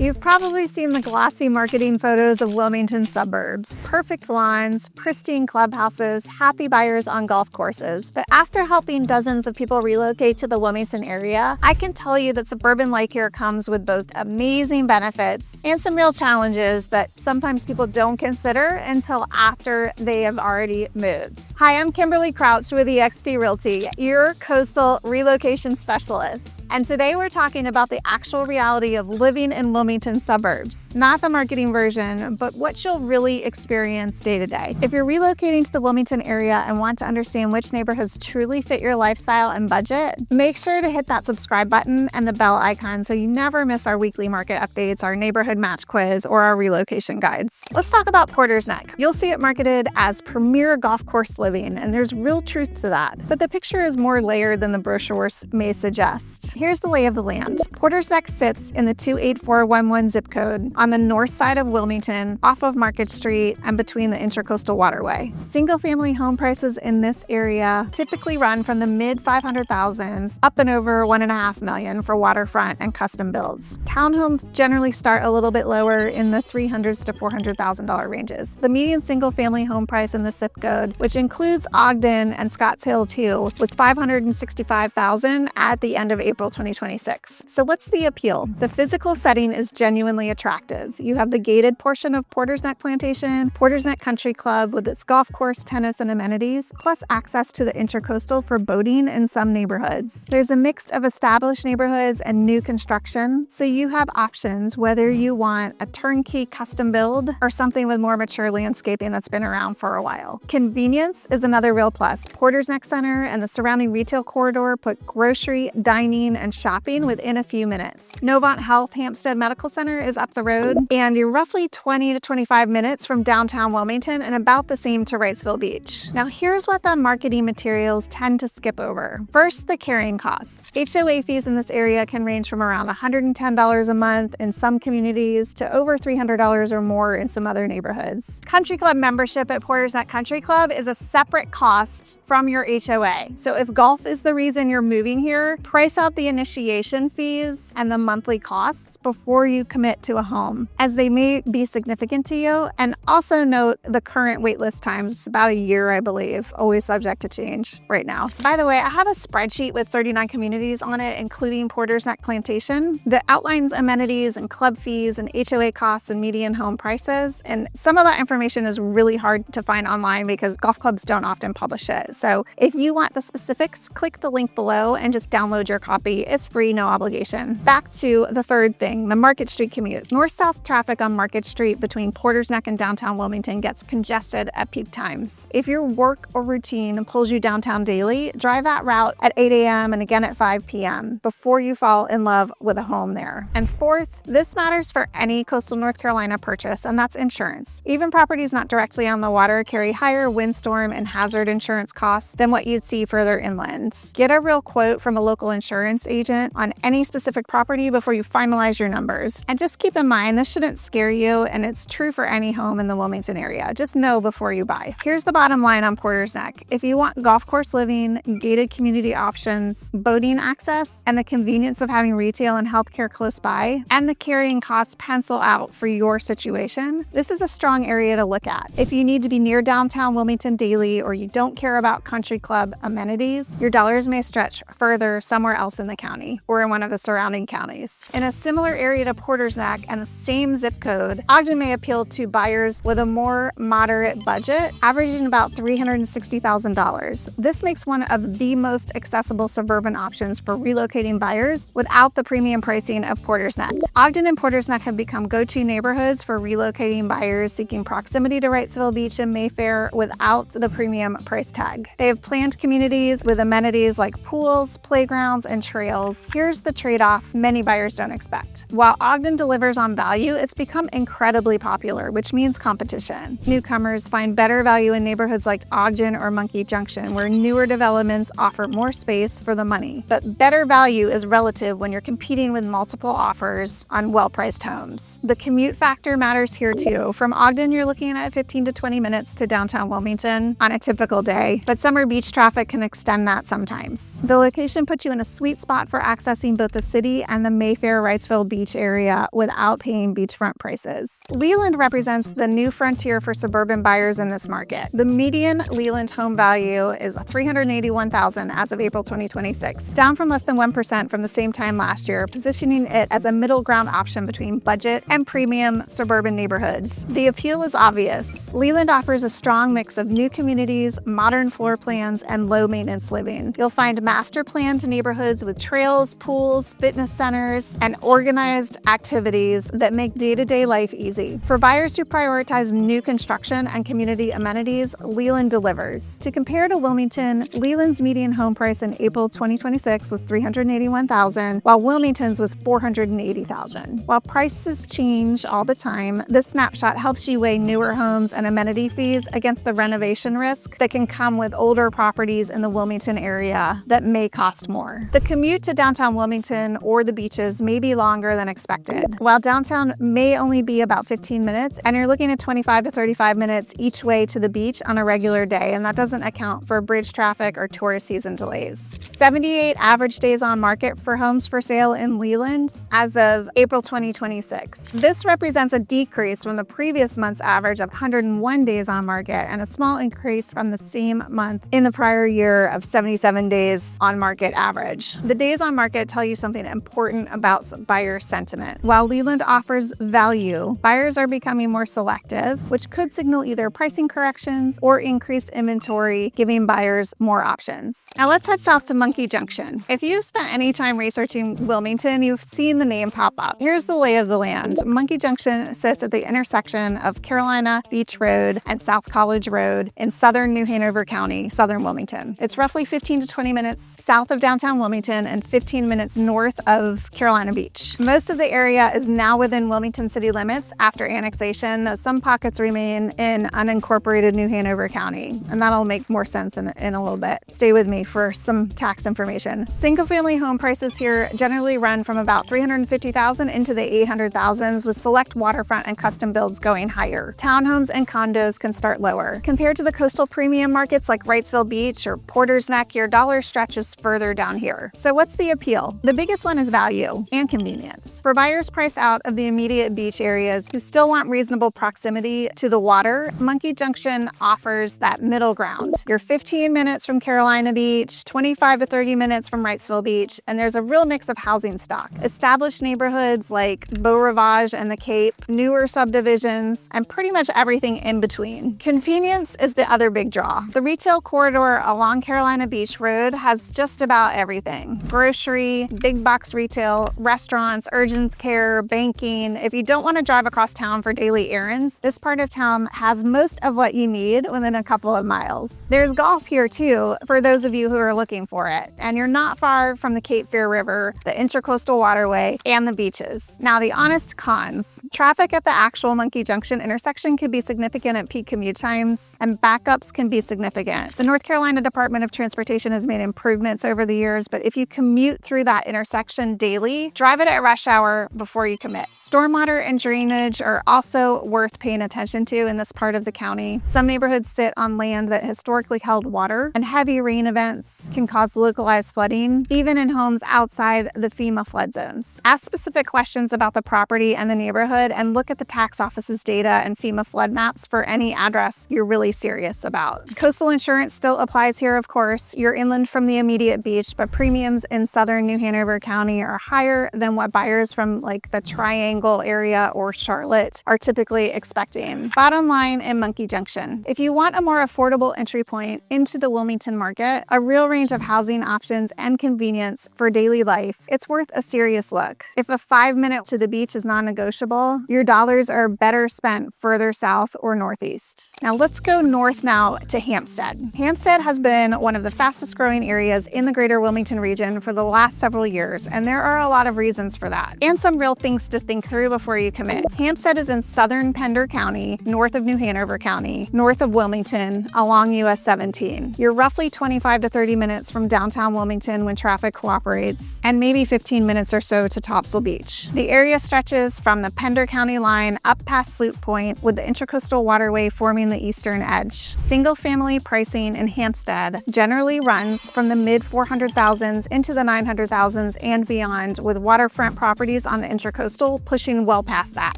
You've probably seen the glossy marketing photos of Wilmington suburbs. Perfect lawns, pristine clubhouses, happy buyers on golf courses. But after helping dozens of people relocate to the Wilmington area, I can tell you that suburban life here comes with both amazing benefits and some real challenges that sometimes people don't consider until after they have already moved. Hi, I'm Kimberly with eXp Realty, your coastal relocation specialist. And today we're talking about the actual reality of living in Wilmington suburbs. Not the marketing version, but what you'll really experience day to day. If you're relocating to the Wilmington area and want to understand which neighborhoods truly fit your lifestyle and budget, make sure to hit that subscribe button and the bell icon so you never miss our weekly market updates, our neighborhood match quiz, or our relocation guides. Let's talk about Porter's Neck. You'll see it marketed as premier golf course living, and there's real truth to that. But the picture is more layered than the brochures may suggest. Here's the lay of the land. Porter's Neck sits in the 28411 zip code on the north side of Wilmington, off of Market Street and between the Intracoastal Waterway. Single-family home prices in this area typically run from the mid 500,000s up and over $1.5 million for waterfront and custom builds. Townhomes generally start a little bit lower in the $300,000 to $400,000 ranges. The median single-family home price in the zip code, which includes Ogden and Scottsdale too, was $565,000 at the end of April 2026. So what's the appeal? The physical setting is genuinely attractive. You have the gated portion of Porter's Neck Plantation, Porter's Neck Country Club with its golf course, tennis, and amenities, plus access to the Intracoastal for boating in some neighborhoods. There's a mix of established neighborhoods and new construction, so you have options whether you want a turnkey custom build or something with more mature landscaping that's been around for a while. Convenience is another real plus. Porter's Neck Center and the surrounding retail corridor put grocery, dining, and shopping within a few minutes. Novant Health Hampstead Medical Center is up the road, and you're roughly 20 to 25 minutes from downtown Wilmington and about the same to Wrightsville Beach. Now here's what the marketing materials tend to skip over. First, the carrying costs. HOA fees in this area can range from around $110 a month in some communities to over $300 or more in some other neighborhoods. Country Club membership at Porter's Neck Country Club is a separate cost from your HOA. So if golf is the reason you're moving here, price out the initiation fees and the monthly costs before you commit to a home, as they may be significant to you. And also note the current waitlist times. It's about a year, I believe, always subject to change right now. By the way, I have a spreadsheet with 39 communities on it, including Porter's Neck Plantation, that outlines amenities and club fees and HOA costs and median home prices. And some of that information is really hard to find online because golf clubs don't often publish it. So if you want the specifics, click the link below and just download your copy. It's free, no obligation. Back to the third thing, the Market Street commute. North-south traffic on Market Street between Porter's Neck and downtown Wilmington gets congested at peak times. If your work or routine pulls you downtown daily, drive that route at 8 a.m. and again at 5 p.m. before you fall in love with a home there. And fourth, this matters for any coastal North Carolina purchase, and that's insurance. Even properties not directly on the water carry higher windstorm and hazard insurance costs than what you'd see further inland. Get a real quote from a local insurance agent on any specific property before you finalize your numbers. And just keep in mind, this shouldn't scare you, and it's true for any home in the Wilmington area. Just know before you buy. Here's the bottom line on Porter's Neck. If you want golf course living, gated community options, boating access, and the convenience of having retail and healthcare close by, and the carrying costs pencil out for your situation, this is a strong area to look at. If you need to be near downtown Wilmington daily, or you don't care about country club amenities, your dollars may stretch further somewhere else in the county or in one of the surrounding counties. In a similar area to Porter's Neck and the same zip code, Ogden may appeal to buyers with a more moderate budget, averaging about $360,000. This makes one of the most accessible suburban options for relocating buyers without the premium pricing of Porter's Neck. Ogden and Porter's Neck have become go-to neighborhoods for relocating buyers seeking proximity to Wrightsville Beach and Mayfair without the premium price tag. They have planned communities with amenities like pools, playgrounds, and trails. Here's the trade-off many buyers don't expect. While Ogden delivers on value, it's become incredibly popular, which means competition. Newcomers find better value in neighborhoods like Ogden or Monkey Junction, where newer developments offer more space for the money. But better value is relative when you're competing with multiple offers on well-priced homes. The commute factor matters here too. From Ogden, you're looking at 15 to 20 minutes to downtown Wilmington on a typical day, but summer beach traffic can extend that sometimes. The location puts you in a sweet spot for accessing both the city and the Mayfair Wrightsville Beach area area without paying beachfront prices. Leland represents the new frontier for suburban buyers in this market. The median Leland home value is $381,000 as of April 2026, down from less than 1% from the same time last year, positioning it as a middle ground option between budget and premium suburban neighborhoods. The appeal is obvious. Leland offers a strong mix of new communities, modern floor plans, and low-maintenance living. You'll find master-planned neighborhoods with trails, pools, fitness centers, and organized activities that make day-to-day life easy. For buyers who prioritize new construction and community amenities, Leland delivers. To compare to Wilmington, Leland's median home price in April 2026 was $381,000, while Wilmington's was $480,000. While prices change all the time, this snapshot helps you weigh newer homes and amenity fees against the renovation risk that can come with older properties in the Wilmington area that may cost more. The commute to downtown Wilmington or the beaches may be longer than expected. While downtown may only be about 15 minutes, and you're looking at 25 to 35 minutes each way to the beach on a regular day, and that doesn't account for bridge traffic or tourist season delays. 78 average days on market for homes for sale in Leland as of April 2026. This represents a decrease from the previous month's average of 101 days on market and a small increase from the same month in the prior year of 77 days on market average. The days on market tell you something important about buyer sentiment. While Leland offers value, buyers are becoming more selective, which could signal either pricing corrections or increased inventory, giving buyers more options. Now let's head south to Monkey Junction. If you've spent any time researching Wilmington, you've seen the name pop up. Here's the lay of the land. Monkey Junction sits at the intersection of Carolina Beach Road and South College Road in southern New Hanover County, southern Wilmington. It's roughly 15 to 20 minutes south of downtown Wilmington and 15 minutes north of Carolina Beach. Most of the area is now within Wilmington city limits after annexation, though some pockets remain in unincorporated New Hanover County, and that'll make more sense in a little bit. Stay with me for some tax information. Single-family home prices here generally run from about $350,000 into the $800,000s, with select waterfront and custom builds going higher. Townhomes and condos can start lower. Compared to the coastal premium markets like Wrightsville Beach or Porter's Neck, your dollar stretches further down here. So what's the appeal? The biggest one is value and convenience. For buyers priced out of the immediate beach areas who still want reasonable proximity to the water, Monkey Junction offers that middle ground. You're 15 minutes from Carolina Beach, 25 to 30 minutes from Wrightsville Beach, and there's a real mix of housing stock. Established neighborhoods like Beau Rivage and the Cape, newer subdivisions, and pretty much everything in between. Convenience is the other big draw. The retail corridor along Carolina Beach Road has just about everything. Grocery, big box retail, restaurants, urgent care, banking. If you don't want to drive across town for daily errands, this part of town has most of what you need within a couple of miles. There's golf here too, for those of you who are looking for it. And you're not far from the Cape Fear River, the Intracoastal Waterway, and the beaches. Now, the honest cons. Traffic at the actual Monkey Junction intersection could be significant at peak commute times, and backups can be significant. The North Carolina Department of Transportation has made improvements over the years, but if you commute through that intersection daily, drive it at rush hour before you commit. Stormwater and drainage are also worth paying attention to in this part of the county. Some neighborhoods sit on land that historically held water, and heavy rain events can cause localized flooding, even in homes outside the FEMA flood zones. Ask specific questions about the property and the neighborhood, and look at the tax office's data and FEMA flood maps for any address you're really serious about. Coastal insurance still applies here, of course. You're inland from the immediate beach, but premiums in southern New Hanover County are higher than what buyers from like the Triangle area or Charlotte are typically expecting. Bottom line in Monkey Junction, if you want a more affordable entry point into the Wilmington market, a real range of housing options and convenience for daily life, it's worth a serious look. If a 5-minute to the beach is non-negotiable, your dollars are better spent further south or northeast. Now let's go north now to Hampstead. Hampstead has been one of the fastest growing areas in the greater Wilmington region for the last several years, and there are a lot of reasons for that, and some real things to think through before you commit. Hampstead is in southern Pender County, north of New Hanover County, north of Wilmington, along US 17. You're roughly 25 to 30 minutes from downtown Wilmington when traffic cooperates, and maybe 15 minutes or so to Topsail Beach. The area stretches from the Pender County line up past Sloop Point, with the Intracoastal Waterway forming the eastern edge. Single-family pricing in Hampstead generally runs from the mid-400,000s into the 900,000s and beyond, with waterfront properties properties on the Intracoastal, pushing well past that.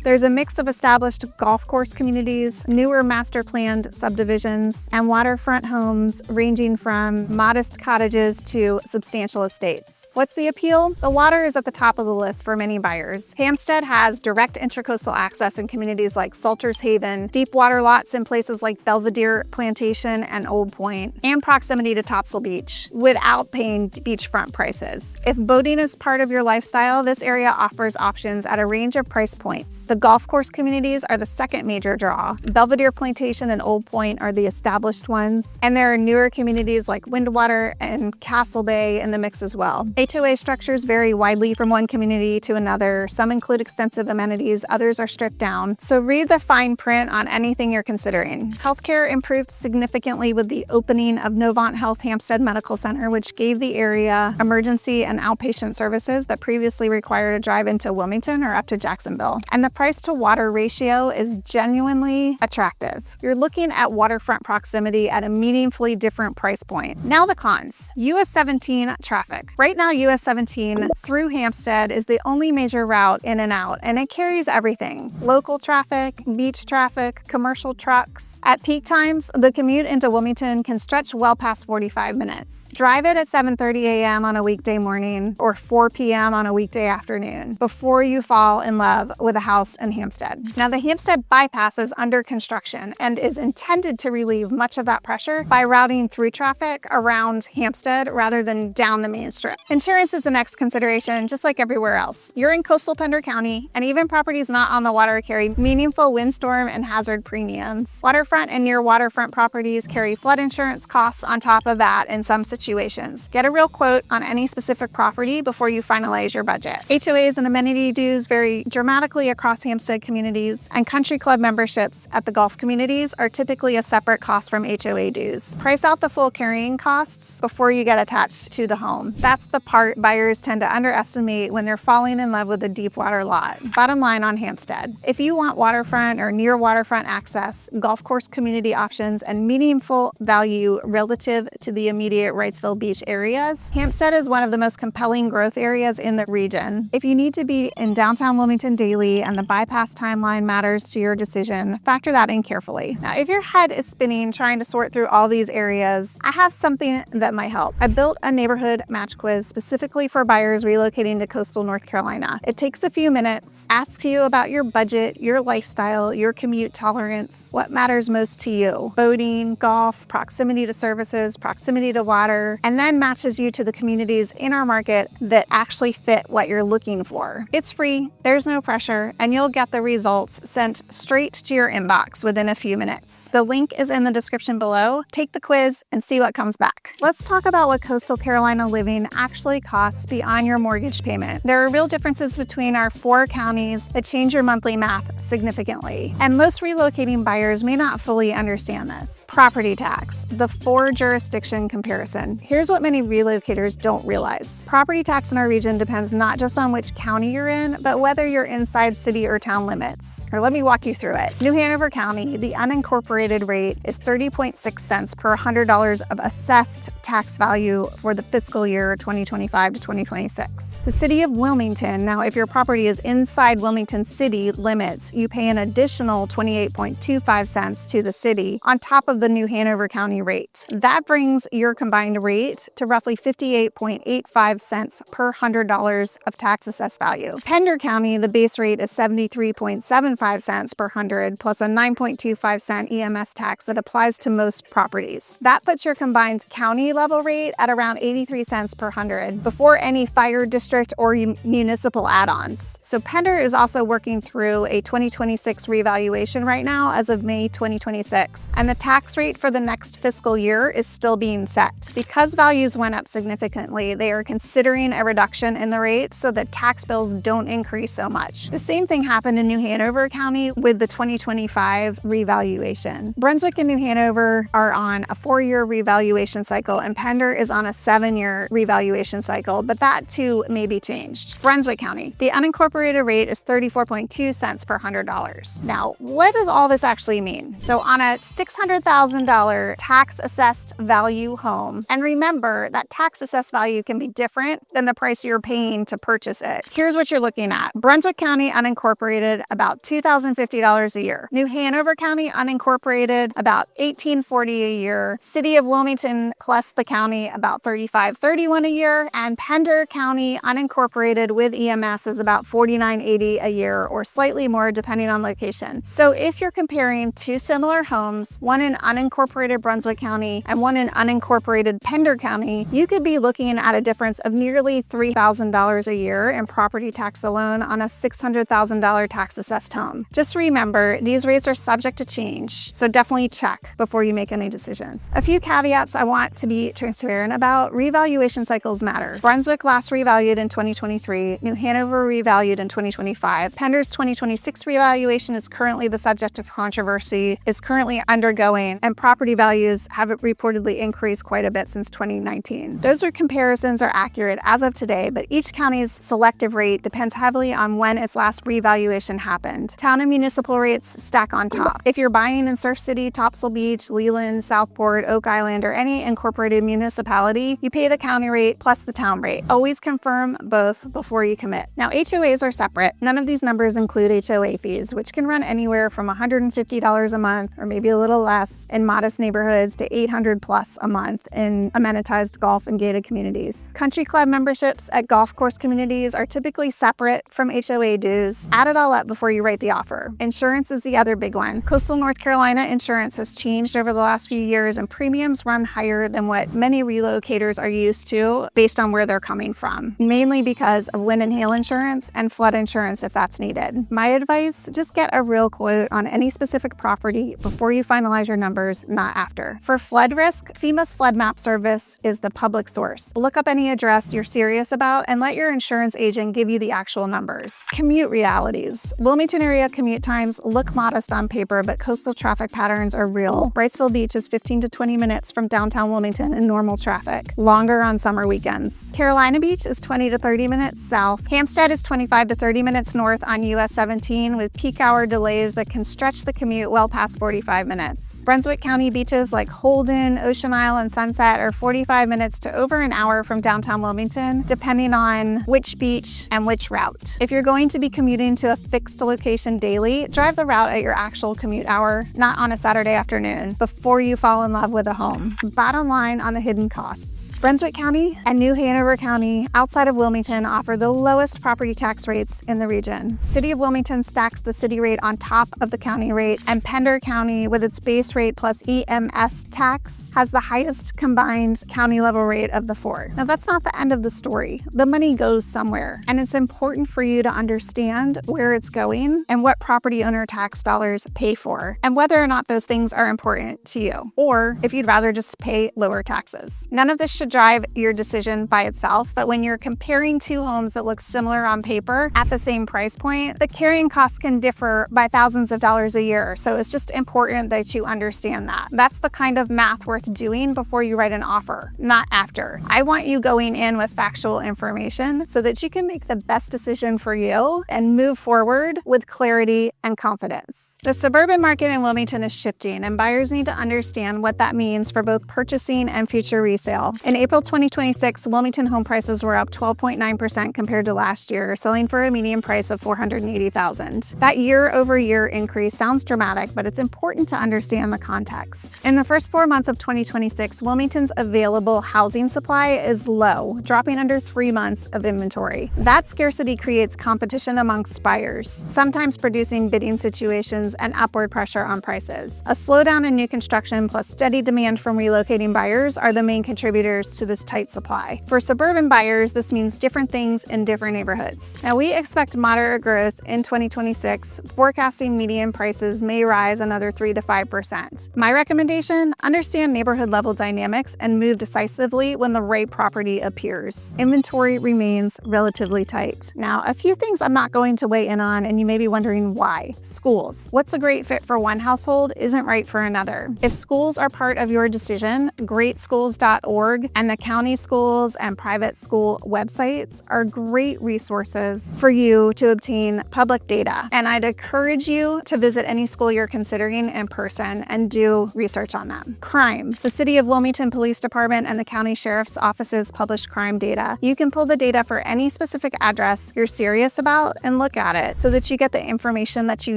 There's a mix of established golf course communities, newer master planned subdivisions, and waterfront homes ranging from modest cottages to substantial estates. What's the appeal? The water is at the top of the list for many buyers. Hampstead has direct intracoastal access in communities like Salters Haven, deep water lots in places like Belvedere Plantation and Old Point, and proximity to Topsail Beach without paying beachfront prices. If boating is part of your lifestyle, this area offers options at a range of price points. The golf course communities are the second major draw. Belvedere Plantation and Old Point are the established ones, and there are newer communities like Windwater and Castle Bay in the mix as well. HOA structures vary widely from one community to another. Some include extensive amenities, others are stripped down. So read the fine print on anything you're considering. Healthcare improved significantly with the opening of Novant Health Hampstead Medical Center, which gave the area emergency and outpatient services that previously required a drive into Wilmington or up to Jacksonville. And the price to water ratio is genuinely attractive. You're looking at waterfront proximity at a meaningfully different price point. Now the cons. US 17 traffic. Right now, US 17 through Hampstead is the only major route in and out, and it carries everything. Local traffic, beach traffic, commercial trucks. At peak times, the commute into Wilmington can stretch well past 45 minutes. Drive it at 7:30 a.m. on a weekday morning or 4 p.m. on a weekday afternoon before you fall in love with a house in Hampstead. Now, the Hampstead bypass is under construction and is intended to relieve much of that pressure by routing through traffic around Hampstead rather than down the main strip. Insurance is the next consideration, just like everywhere else. You're in coastal Pender County, and even properties not on the water carry meaningful windstorm and hazard premiums. Waterfront and near waterfront properties carry flood insurance costs on top of that in some situations. Get a real quote on any specific property before you finalize your budget. HOAs and amenity dues vary dramatically across Hampstead communities, and country club memberships at the golf communities are typically a separate cost from HOA dues. Price out the full carrying costs before you get attached to the home. That's the part buyers tend to underestimate when they're falling in love with a deep water lot. Bottom line on Hampstead: if you want waterfront or near waterfront access, golf course community options, and meaningful value relative to the immediate Wrightsville Beach areas, Hampstead is one of the most compelling growth areas in the region. If you need to be in downtown Wilmington daily and the bypass timeline matters to your decision, factor that in carefully. Now, if your head is spinning trying to sort through all these areas, I have something that might help. I built a neighborhood match quiz specifically for buyers relocating to coastal North Carolina. It takes a few minutes, asks you about your budget, your lifestyle, your commute tolerance, what matters most to you: boating, golf, proximity to services, proximity to water, and then matches you to the communities in our market that actually fit what you're looking for. It's free, there's no pressure, and you'll get the results sent straight to your inbox within a few minutes. The link is in the description below. Take the quiz and see what comes back. Let's talk about what coastal Carolina living actually costs beyond your mortgage payment. There are real differences between our 4 counties that change your monthly math significantly, and most relocating buyers may not fully understand this. Property tax, the 4 jurisdiction comparison. Here's what many relocators don't realize. Property tax in our region depends not just on which county you're in, but whether you're inside city or town limits. Or let me walk you through it. New Hanover County, the unincorporated rate is 30.6 cents per $100 of assessed tax value for the fiscal year 2025 to 2026. The city of Wilmington, now if your property is inside Wilmington city limits, you pay an additional 28.25 cents to the city on top of the New Hanover County rate. That brings your combined rate to roughly 58.85 cents per $100 of tax assessed value. Pender County, the base rate is 73.75 cents per 100 plus a 9.25 cent EMS tax that applies to most properties. That puts your combined county level rate at around 83 cents per 100 before any fire district or municipal add-ons. So Pender is also working through a 2026 revaluation right now as of May 2026, and the tax rate for the next fiscal year is still being set. Because values went up significantly, they are considering a reduction in the rate so that tax bills don't increase so much. The same thing happened in New Hanover County with the 2025 revaluation. Brunswick and New Hanover are on a 4-year revaluation cycle, and Pender is on a 7-year revaluation cycle, but that too may be changed. Brunswick County, the unincorporated rate is 34.2 cents per $100. Now, what does all this actually mean? So on a $600,000 $30,000 tax-assessed value home. And remember that tax-assessed value can be different than the price you're paying to purchase it. Here's what you're looking at. Brunswick County unincorporated, about $2,050 a year. New Hanover County unincorporated, about $1,840 a year. City of Wilmington plus the county, about $3,531 a year. And Pender County unincorporated with EMS is about $4,980 a year, or slightly more depending on location. So if you're comparing two similar homes, one in unincorporated Brunswick County and one in unincorporated Pender County, you could be looking at a difference of nearly $3,000 a year in property tax alone on a $600,000 tax assessed home. Just remember, these rates are subject to change, so definitely check before you make any decisions. A few caveats I want to be transparent about: revaluation cycles matter. Brunswick last revalued in 2023, New Hanover revalued in 2025. Pender's 2026 revaluation is currently the subject of controversy, is currently undergoing, and property values have reportedly increased quite a bit since 2019. Those comparisons are accurate as of today, but each county's selective rate depends heavily on when its last revaluation happened. Town and municipal rates stack on top. If you're buying in Surf City, Topsail Beach, Leland, Southport, Oak Island, or any incorporated municipality, you pay the county rate plus the town rate. Always confirm both before you commit. Now, HOAs are separate. None of these numbers include HOA fees, which can run anywhere from $150 a month, or maybe a little less in modest neighborhoods, to $800 plus a month in amenitized golf and gated communities. Country club memberships at golf course communities are typically separate from HOA dues. Add it all up before you write the offer. Insurance is the other big one. Coastal North Carolina insurance has changed over the last few years, and premiums run higher than what many relocators are used to based on where they're coming from, mainly because of wind and hail insurance and flood insurance if that's needed. My advice, just get a real quote on any specific property before you finalize your numbers, not after. For flood risk, FEMA's flood map service is the public source. Look up any address you're serious about and let your insurance agent give you the actual numbers. Commute realities. Wilmington area commute times look modest on paper, but coastal traffic patterns are real. Wrightsville Beach is 15 to 20 minutes from downtown Wilmington in normal traffic, longer on summer weekends. Carolina Beach is 20 to 30 minutes south. Hampstead is 25 to 30 minutes north on US 17, with peak hour delays that can stretch the commute well past 45 minutes. Brunswick County beaches like Holden, Ocean Isle, and Sunset are 45 minutes to over an hour from downtown Wilmington, depending on which beach and which route. If you're going to be commuting to a fixed location daily, drive the route at your actual commute hour, not on a Saturday afternoon, before you fall in love with a home. Bottom line on the hidden costs. Brunswick County and New Hanover County, outside of Wilmington, offer the lowest property tax rates in the region. City of Wilmington stacks the city rate on top of the county rate, and Pender County, with its base rate plus EMS tax, has the highest combined county level rate of the four. Now, that's not the end of the story. The money goes somewhere, and it's important for you to understand where it's going and what property owner tax dollars pay for, and whether or not those things are important to you, or if you'd rather just pay lower taxes. None of this should drive your decision by itself, but when you're comparing two homes that look similar on paper at the same price point, the carrying costs can differ by thousands of dollars a year, so it's just important that you understand that. That's the kind of math worth doing before you write an offer, not after. I want you going in with factual information so that you can make the best decision for you and move forward with clarity and confidence. The suburban market in Wilmington is shifting, and buyers need to understand what that means for both purchasing and future resale. In April 2026, Wilmington home prices were up 12.9% compared to last year, selling for a median price of $480,000. That year-over-year increase sounds dramatic, but it's important to understand the context. In the first 4 months of 2026, Wilmington's available housing supply is low, dropping under 3 months of inventory. That scarcity creates competition amongst buyers, sometimes producing bidding situations and upward pressure on prices. A slowdown in new construction plus steady demand from relocating buyers are the main contributors to this tight supply. For suburban buyers, this means different things in different neighborhoods. Now, we expect moderate growth in 2026, forecasting median prices may rise another 3 to 5%. My recommendation, understand neighborhood level dynamics and move decisively when the right property appears. Inventory remains relatively tight. Now, a few things I'm not going to weigh in on, and you may be wondering why. Schools. What's a great fit for one household isn't right for another. If schools are part of your decision, greatschools.org and the county schools and private school websites are great resources for you to obtain public data. And I'd encourage you to visit any school you're considering in person and and do research on them. Crime. The City of Wilmington Police Department and the County Sheriff's Offices publish crime data. You can pull the data for any specific address you're serious about and look at it so that you get the information that you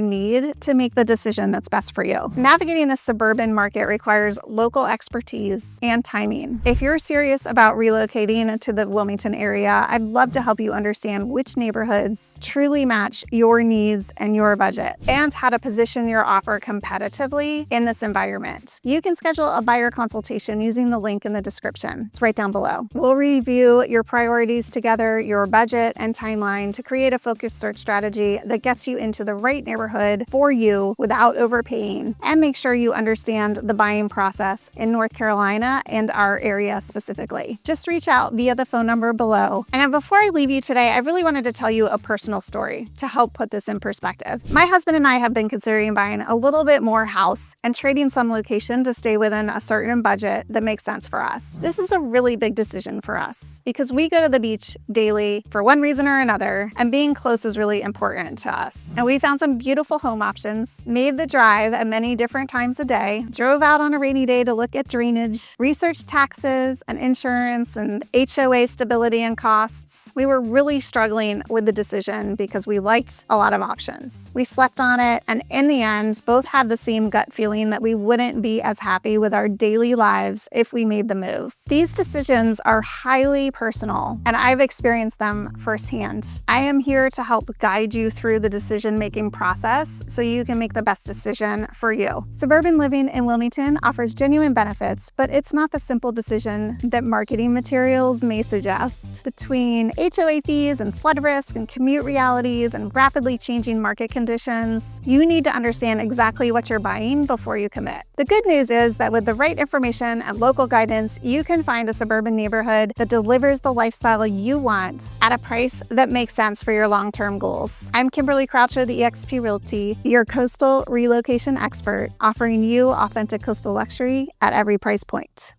need to make the decision that's best for you. Navigating the suburban market requires local expertise and timing. If you're serious about relocating to the Wilmington area, I'd love to help you understand which neighborhoods truly match your needs and your budget, and how to position your offer competitively in this environment. You can schedule a buyer consultation using the link in the description. It's right down below. We'll review your priorities together, your budget and timeline to create a focused search strategy that gets you into the right neighborhood for you without overpaying, and make sure you understand the buying process in North Carolina and our area specifically. Just reach out via the phone number below. And before I leave you today, I really wanted to tell you a personal story to help put this in perspective. My husband and I have been considering buying a little bit more house and trading some location to stay within a certain budget that makes sense for us. This is a really big decision for us because we go to the beach daily for one reason or another, and being close is really important to us. And we found some beautiful home options, made the drive at many different times a day, drove out on a rainy day to look at drainage, researched taxes and insurance and HOA stability and costs. We were really struggling with the decision because we liked a lot of options. We slept on it, and in the end, both had the same gut feeling that we wouldn't be as happy with our daily lives if we made the move. These decisions are highly personal, and I've experienced them firsthand. I am here to help guide you through the decision-making process so you can make the best decision for you. Suburban living in Wilmington offers genuine benefits, but it's not the simple decision that marketing materials may suggest. Between HOA fees and flood risk and commute realities and rapidly changing market conditions, you need to understand exactly what you're buying before you commit. The good news is that with the right information and local guidance, you can find a suburban neighborhood that delivers the lifestyle you want at a price that makes sense for your long-term goals. I'm Kimberly Croucher with eXp Realty, your coastal relocation expert, offering you authentic coastal luxury at every price point.